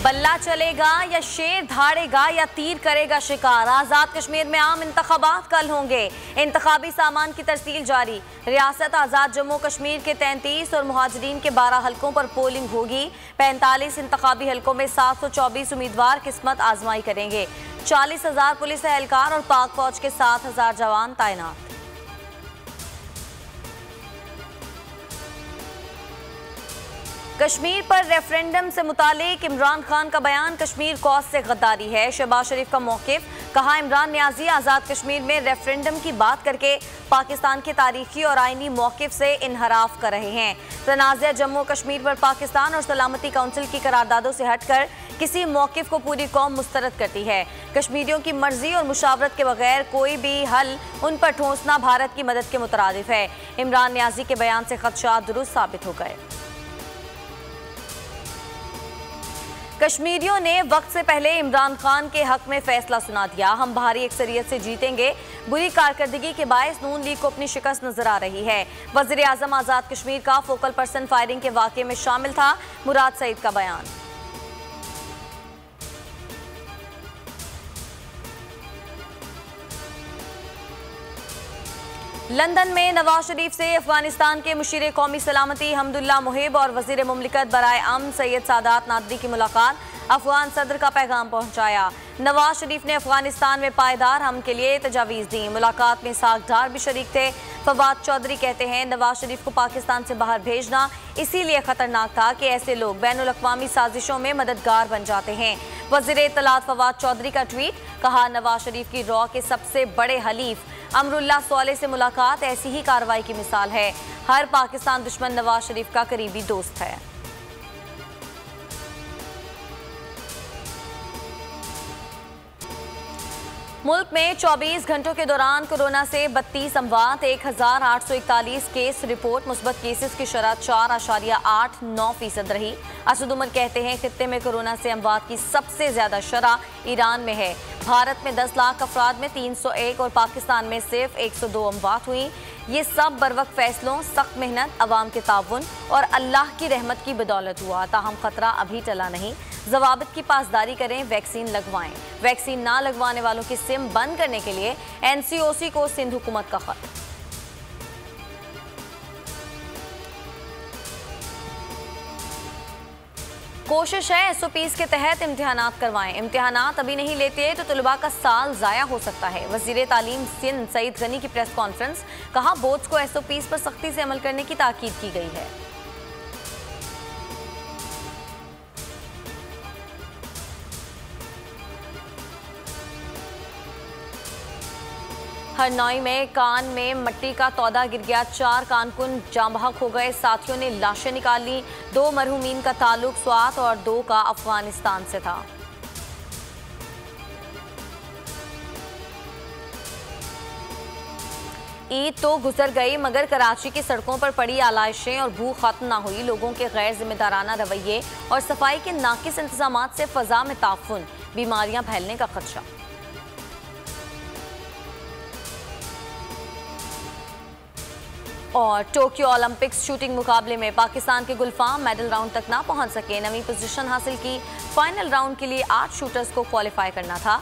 बल्ला चलेगा या शेर धाड़ेगा या तीर करेगा शिकार। आज़ाद कश्मीर में आम इंतखाबात कल होंगे। इंतखाबी सामान की तरसील जारी। रियासत आज़ाद जम्मू कश्मीर के 33 और मुहाजिरीन के 12 हलकों पर पोलिंग होगी। 45 इंतखाबी हलकों में 724 उम्मीदवार किस्मत आजमाई करेंगे। 40,000 पुलिस एहलकार और पाक फौज के 7,000 जवान तैनात। कश्मीर पर रेफरेंडम से मुतालिक इमरान खान का बयान कश्मीर कॉज से गद्दारी है। शहबाज शरीफ का मौक़िफ़, कहा इमरान नियाज़ी आज़ाद कश्मीर में रेफरेंडम की बात करके पाकिस्तान के तारीखी और आइनी मौक़िफ़ से इनहराफ कर रहे हैं। तनाज़ा जम्मू कश्मीर पर पाकिस्तान और सलामती काउंसिल की करारदादों से हटकर किसी मौक़िफ़ को पूरी कौम मुस्तरद करती है। कश्मीरियों की मर्जी और मुशावरत के बगैर कोई भी हल उन पर ठोंसना भारत की मदद के मुतरादिफ है। इमरान नियाज़ी के बयान से ख़दशात दुरुस्त साबित हो गए। कश्मीरियों ने वक्त से पहले इमरान खान के हक में फैसला सुना दिया। हम भारी अक्सरियत से जीतेंगे। बुरी कारकर्दगी के बायस नून लीग को अपनी शिकस्त नजर आ रही है। वज़ीर आज़म आज़ाद कश्मीर का फोकल पर्सन फायरिंग के वाक़े में शामिल था। मुराद सईद का बयान। लंदन में नवाज शरीफ से अफगानिस्तान के मुशीर कौमी सलामती हमदुल्ला मुहिब और वजीर मुमलिकत बराए अमन सैयद सादात नादरी की मुलाकात। अफगान सदर का पैगाम पहुंचाया। नवाज शरीफ ने अफगानिस्तान में पायदार हम के लिए तजावीज़ दी। मुलाकात में साक डार भी शरीक थे। फवाद चौधरी कहते हैं नवाज शरीफ को पाकिस्तान से बाहर भेजना इसीलिए खतरनाक था कि ऐसे लोग बैनुल अक़वामी साजिशों में मददगार बन जाते हैं। वज़ीर इत्तलात फवाद चौधरी का ट्वीट, कहा नवाज शरीफ की रॉ के सबसे बड़े हलीफ अमरुल्लाह सोले से मुलाकात ऐसी ही कार्रवाई की मिसाल है। हर पाकिस्तान दुश्मन नवाज शरीफ का करीबी दोस्त है। मुल्क में 24 घंटों के दौरान कोरोना से 32 अमवात, 1841 केस रिपोर्ट। मुस्बत केसेस की शरह 4.89% रही। असद उमर कहते हैं खित्ते में कोरोना से अमवात की सबसे ज्यादा शरह ईरान में है। भारत में 10 लाख अफराद में 301 और पाकिस्तान में सिर्फ 102 अमवात हुई। ये सब बरवक्त फैसलों, सख्त मेहनत, अवाम के ताउन और अल्लाह की रहमत की बदौलत हुआ। ताहम खतरा अभी टला नहीं। ज़वाबित की पासदारी करें, वैक्सीन लगवाएं। वैक्सीन ना लगवाने वालों की सिम बंद करने के लिए NCOC को सिंध हुकूमत का खत। कोशिश है SOPs के तहत इम्तिहानात करवाएं। इम्तिहानात अभी नहीं लेते तो तलबा का साल ज़ाया हो सकता है। वज़ीर तालीम सिंध सईद गनी की प्रेस कॉन्फ्रेंस, कहा बोर्ड्स को SOPs पर सख्ती से अमल करने की ताकीद की गई है। हरनौई में कान में मट्टी का तौदा गिर गया। 4 कारकुन जाँ बहक हो गए। साथियों ने लाशें निकाल ली। 2 मरहूमीन का ताल्लुक स्वात और 2 का अफगानिस्तान से था। ईद तो गुजर गई मगर कराची की सड़कों पर पड़ी आलाइशें और भूख खत्म ना हुई। लोगों के गैर जिम्मेदाराना रवैये और सफाई के नाकिस इंतजामात से फजा में ताफुन, बीमारियां फैलने का खदशा। और टोक्यो ओलंपिक्स शूटिंग मुकाबले में पाकिस्तान के गुलफाम मेडल राउंड तक ना पहुंच सके। नवी पोजीशन हासिल की। फाइनल राउंड के लिए 8 शूटर्स को क्वालिफाई करना था।